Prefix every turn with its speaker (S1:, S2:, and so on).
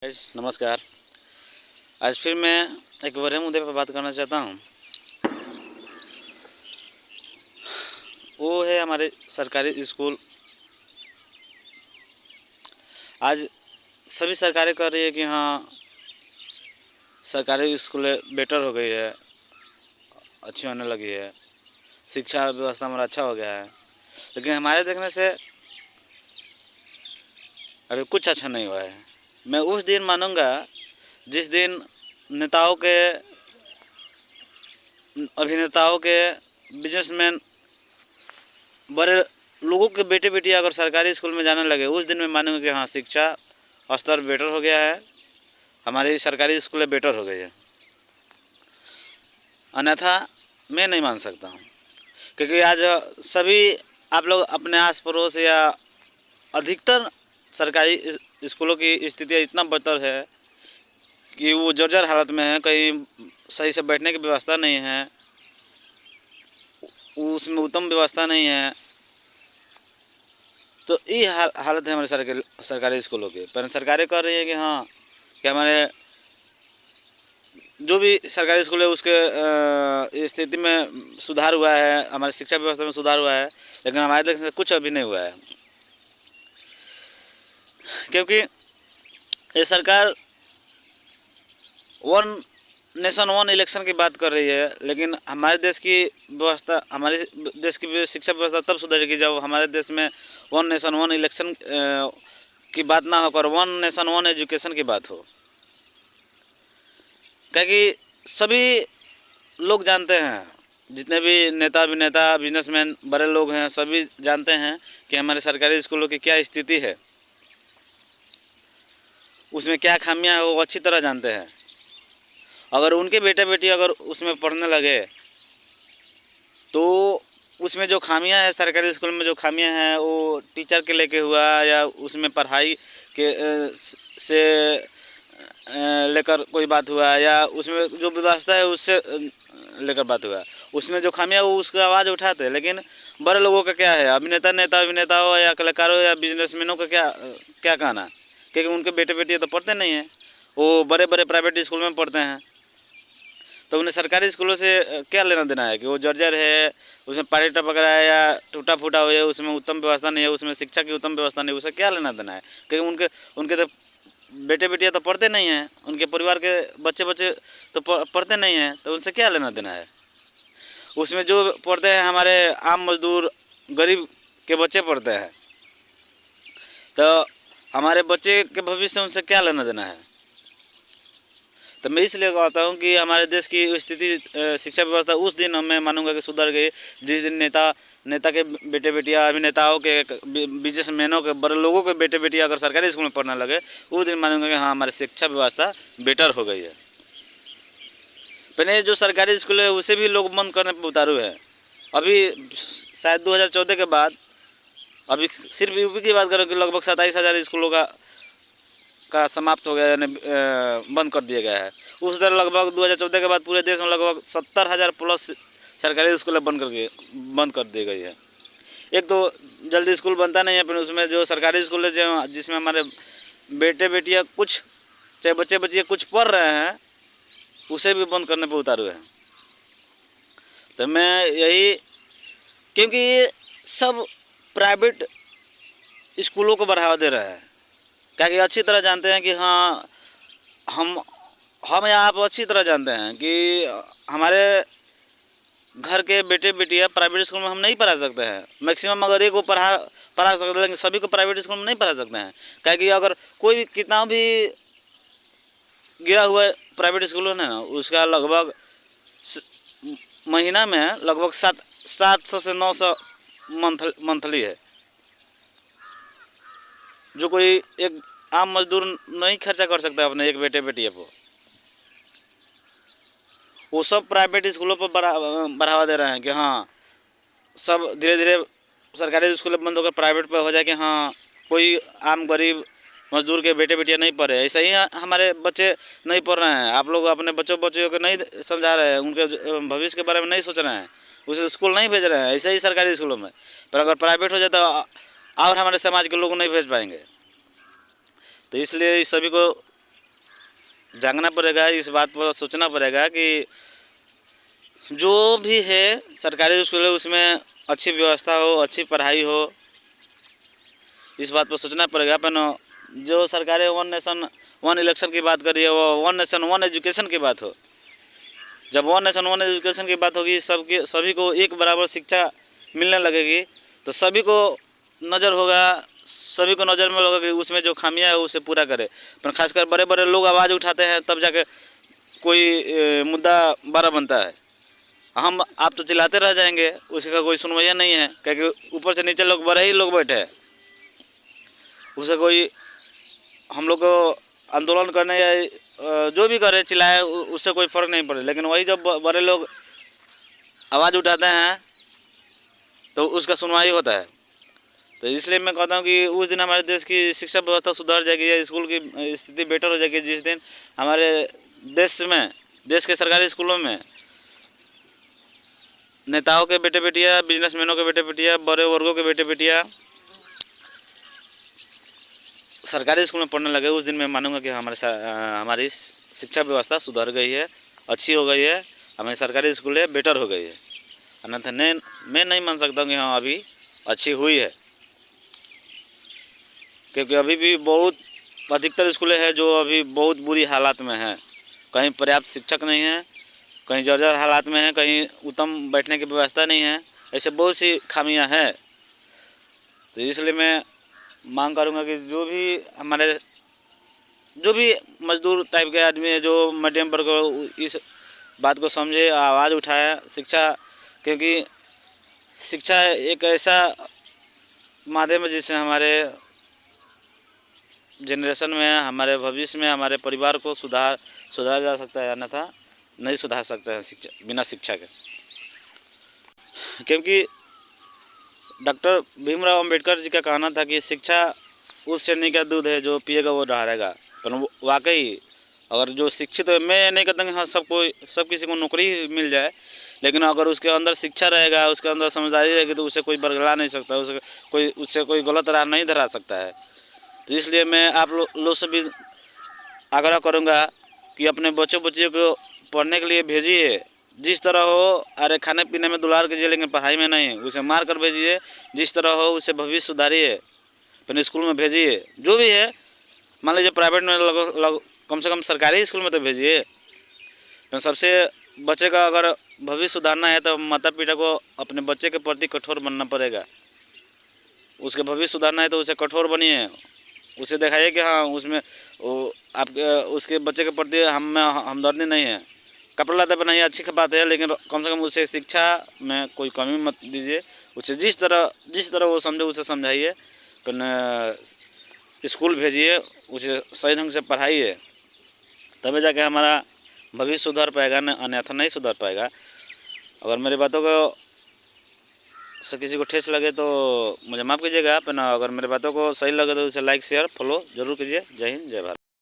S1: नमस्कार। आज फिर मैं एक बड़े मुद्दे पर बात करना चाहता हूँ। वो है हमारे सरकारी स्कूल। आज सभी सरकारें कह रही है कि हाँ, सरकारी स्कूलें बेटर हो गई है, अच्छी होने लगी है, शिक्षा व्यवस्था हमारा अच्छा हो गया है। लेकिन हमारे देखने से अभी कुछ अच्छा नहीं हुआ है। मैं उस दिन मानूंगा जिस दिन नेताओं के, अभिनेताओं के, बिजनेसमैन, बड़े लोगों के बेटे बेटियां अगर सरकारी स्कूल में जाने लगे, उस दिन मैं मानूंगा कि हाँ, शिक्षा स्तर बेटर हो गया है, हमारी सरकारी स्कूलें बेटर हो गई है। अन्यथा मैं नहीं मान सकता हूँ, क्योंकि आज सभी आप लोग अपने आस पड़ोस या अधिकतर सरकारी स्कूलों की स्थितियाँ इतना बदतर है कि वो जर्जर हालत में है। कहीं सही से बैठने की व्यवस्था नहीं है, उसमें उत्तम व्यवस्था नहीं है। तो ये हालत है हमारे सरकारी स्कूलों की। पर सरकारें कह रही है कि हाँ, कि हमारे जो भी सरकारी स्कूल है उसके स्थिति में सुधार हुआ है, हमारी शिक्षा व्यवस्था में सुधार हुआ है। लेकिन हमारे देश में कुछ अभी नहीं हुआ है, क्योंकि ये सरकार वन नेशन वन इलेक्शन की बात कर रही है। लेकिन हमारे देश की व्यवस्था, हमारे देश की शिक्षा व्यवस्था तब सुधरेगी जब हमारे देश में वन नेशन वन इलेक्शन की बात ना होकर वन नेशन वन एजुकेशन की बात हो। क्योंकि सभी लोग जानते हैं, जितने भी नेता, अभिनेता, बिजनेसमैन, बड़े लोग हैं, सभी जानते हैं कि हमारे सरकारी स्कूलों की क्या स्थिति है, उसमें क्या खामियां है, वो अच्छी तरह जानते हैं। अगर उनके बेटे बेटी अगर उसमें पढ़ने लगे तो उसमें जो खामियां है, सरकारी स्कूल में जो खामियां हैं, वो टीचर के लेके हुआ या उसमें पढ़ाई के से लेकर कोई बात हुआ, या उसमें जो व्यवस्था है उससे लेकर बात हुआ, उसमें जो खामियां वो उसका आवाज़ उठाते हैं। लेकिन बड़े लोगों का क्या है, अभिनेताओं या कलाकारों या बिजनेसमैनों का क्या क्या कहना, क्योंकि उनके बेटे बेटियाँ तो पढ़ते नहीं हैं, वो बड़े बड़े प्राइवेट स्कूल में पढ़ते हैं। तो उन्हें सरकारी स्कूलों से क्या लेना देना है कि वो जर्जर है, उसमें पानी टपक रहा है या टूटा फूटा हुआ है, उसमें उत्तम व्यवस्था नहीं है, उसमें शिक्षा की उत्तम व्यवस्था नहीं है, उसे क्या लेना देना है। क्योंकि उनके तो बेटे बेटियाँ तो पढ़ते नहीं हैं, उनके परिवार के बच्चे तो पढ़ते नहीं हैं, तो उनसे क्या लेना देना है। उसमें जो पढ़ते हैं हमारे आम मजदूर, गरीब के बच्चे पढ़ते हैं, तो हमारे बच्चे के भविष्य उनसे क्या लेना देना है। तो मैं इसलिए कहता हूँ कि हमारे देश की स्थिति, शिक्षा व्यवस्था उस दिन मैं मानूंगा कि सुधर गई जिस दिन नेता के बेटे बेटियाँ, अभिनेताओं के, बिजनेसमैनों के, बड़े लोगों के बेटे बेटियाँ अगर सरकारी स्कूल में पढ़ने लगे, उस दिन मानूंगा कि हाँ, हमारी शिक्षा व्यवस्था बेटर हो गई है। पहले जो सरकारी स्कूल है उसे भी लोग बंद करने पर उतारू है। अभी शायद 2014 के बाद, अभी सिर्फ यूपी की बात करें कि लगभग 27,000 स्कूलों का समाप्त हो गया, यानी बंद कर दिया गया है। उस तरह लगभग 2014 के बाद पूरे देश में लगभग 70,000 प्लस सरकारी स्कूलें बंद कर दी गई है। एक तो जल्दी स्कूल बनता नहीं है, फिर उसमें जो सरकारी स्कूल है जो जिसमें हमारे बेटे बेटियाँ कुछ, चाहे बच्चे बच्चियाँ कुछ पढ़ रहे हैं, उसे भी बंद करने पर उतारू है। तो मैं यही, क्योंकि सब प्राइवेट स्कूलों को बढ़ावा दे रहा है, क्योंकि अच्छी तरह जानते हैं कि हाँ, हम यहाँ आप अच्छी तरह जानते हैं कि हमारे घर के बेटे बेटियाँ प्राइवेट स्कूल में हम नहीं पढ़ा सकते हैं। मैक्सिमम अगर एक को पढ़ा सकते हैं, लेकिन सभी को प्राइवेट स्कूल में नहीं पढ़ा सकते हैं। क्योंकि अगर कोई भी कितना भी गिरा हुआ प्राइवेट स्कूल है ना, उसका लगभग महीना में लगभग 700 से 900 मंथली है, जो कोई एक आम मजदूर नहीं खर्चा कर सकता अपने एक बेटे बेटिया को। वो सब प्राइवेट स्कूलों पर बढ़ावा दे रहे हैं कि हाँ, सब धीरे धीरे सरकारी स्कूल बंद होकर प्राइवेट पर हो जाए कि हाँ, कोई आम गरीब मजदूर के बेटे बेटियाँ नहीं पढ़ रहे। ऐसा ही हमारे बच्चे नहीं पढ़ रहे हैं। आप लोग अपने बच्चों को नहीं समझा रहे हैं, उनके भविष्य के बारे में नहीं सोच रहे हैं, उसे स्कूल नहीं भेज रहे हैं। ऐसे ही सरकारी स्कूलों में, पर अगर प्राइवेट हो जाए तो और हमारे समाज के लोग नहीं भेज पाएंगे। तो इसलिए सभी को जागना पड़ेगा, इस बात पर सोचना पड़ेगा कि जो भी है सरकारी स्कूल है उसमें अच्छी व्यवस्था हो, अच्छी पढ़ाई हो, इस बात पर सोचना पड़ेगा। अपन जो सरकारी वन नेशन वन इलेक्शन की बात करिए, वो वन नेशन वन एजुकेशन की बात हो। जब वन नेशन वन एजुकेशन की बात होगी, सभी को एक बराबर शिक्षा मिलने लगेगी, तो सभी को नज़र होगा, सभी को नज़र में होगा कि उसमें जो खामियां है उसे पूरा करे। पर खासकर बड़े बड़े लोग आवाज़ उठाते हैं तब जाके कोई मुद्दा बड़ा बनता है। हम आप तो चिल्लाते रह जाएंगे, उसका कोई सुनवाइया नहीं है, क्योंकि ऊपर से नीचे लोग बड़े ही लोग बैठे हैं। उसे कोई हम लोग को आंदोलन करने या जो भी करे चिल्लाए, उससे कोई फ़र्क नहीं पड़े। लेकिन वही जब बड़े लोग आवाज़ उठाते हैं तो उसका सुनवाई होता है। तो इसलिए मैं कहता हूँ कि उस दिन हमारे देश की शिक्षा व्यवस्था सुधर जाएगी या स्कूल की स्थिति बेटर हो जाएगी, जिस दिन हमारे देश के सरकारी स्कूलों में नेताओं के बेटे बेटियाँ, बिजनेसमैनों के बेटे बेटियाँ, बड़े वर्गों के बेटे बेटियाँ सरकारी स्कूल में पढ़ने लगे। उस दिन मैं मानूंगा कि हमारी शिक्षा व्यवस्था सुधर गई है, अच्छी हो गई है, हमारी सरकारी स्कूलें बेटर हो गई है। अन्यथा मैं नहीं मान सकता कि हाँ अभी अच्छी हुई है, क्योंकि अभी भी बहुत अधिकतर स्कूलें हैं जो अभी बहुत बुरी हालात में हैं। कहीं पर्याप्त शिक्षक नहीं है, कहीं जर्जर हालात में है, कहीं उत्तम बैठने की व्यवस्था नहीं है, ऐसे बहुत सी खामियां हैं। तो इसलिए मैं मांग करूंगा कि जो भी मजदूर टाइप के आदमी है, जो मध्यम वर्ग को इस बात को समझे, आवाज़ उठाए। क्योंकि शिक्षा एक ऐसा माध्यम है जिससे हमारे जनरेशन में, हमारे भविष्य में, हमारे परिवार को सुधारा जा सकता है, अन्यथा नहीं सुधार सकते हैं बिना शिक्षा के। क्योंकि डॉक्टर भीमराव अंबेडकर जी का कहना था कि शिक्षा उस श्रेणी का दूध है जो पिएगा वो डहारेगा। पर वाकई अगर जो शिक्षित है, मैं नहीं कहता कि हाँ सब किसी को नौकरी मिल जाए, लेकिन अगर उसके अंदर शिक्षा रहेगा, उसके अंदर समझदारी रहेगी, तो उसे कोई बरगला नहीं सकता, उससे कोई गलत राह नहीं धरा सकता है। तो इसलिए मैं आप लोग से भी आग्रह करूँगा कि अपने बच्चों को पढ़ने के लिए भेजिए, जिस तरह हो। अरे खाने पीने में दुलार कीजिए, लेकिन पढ़ाई में नहीं, उसे मार कर भेजिए। जिस तरह हो उसे भविष्य सुधारिए, अपने स्कूल में भेजिए। जो भी है, मान लीजिए प्राइवेट में कम से कम सरकारी स्कूल में तो भेजिए। तो सबसे बच्चे का अगर भविष्य सुधारना है तो माता पिता को अपने बच्चे के प्रति कठोर बनना पड़ेगा। उसके भविष्य सुधारना है तो उसे कठोर बनिए, उसे दिखाइए कि हाँ उसमें उसके बच्चे के प्रति हमदर्दी नहीं है। कपड़ा लाते पर नहीं अच्छी बात है, लेकिन कम से कम उसे शिक्षा में कोई कमी मत दीजिए। उसे जिस तरह वो समझे उसे समझाइए, स्कूल भेजिए, उसे सही ढंग से पढ़ाइए, तभी जाके हमारा भविष्य सुधर पाएगा, अन्यथा नहीं सुधर पाएगा। अगर मेरी बातों को से किसी को ठेस लगे तो मुझे माफ़ कीजिएगा, अगर मेरी बातों को सही लगे तो उसे लाइक शेयर फॉलो जरूर कीजिए। जय हिंद, जय भारत।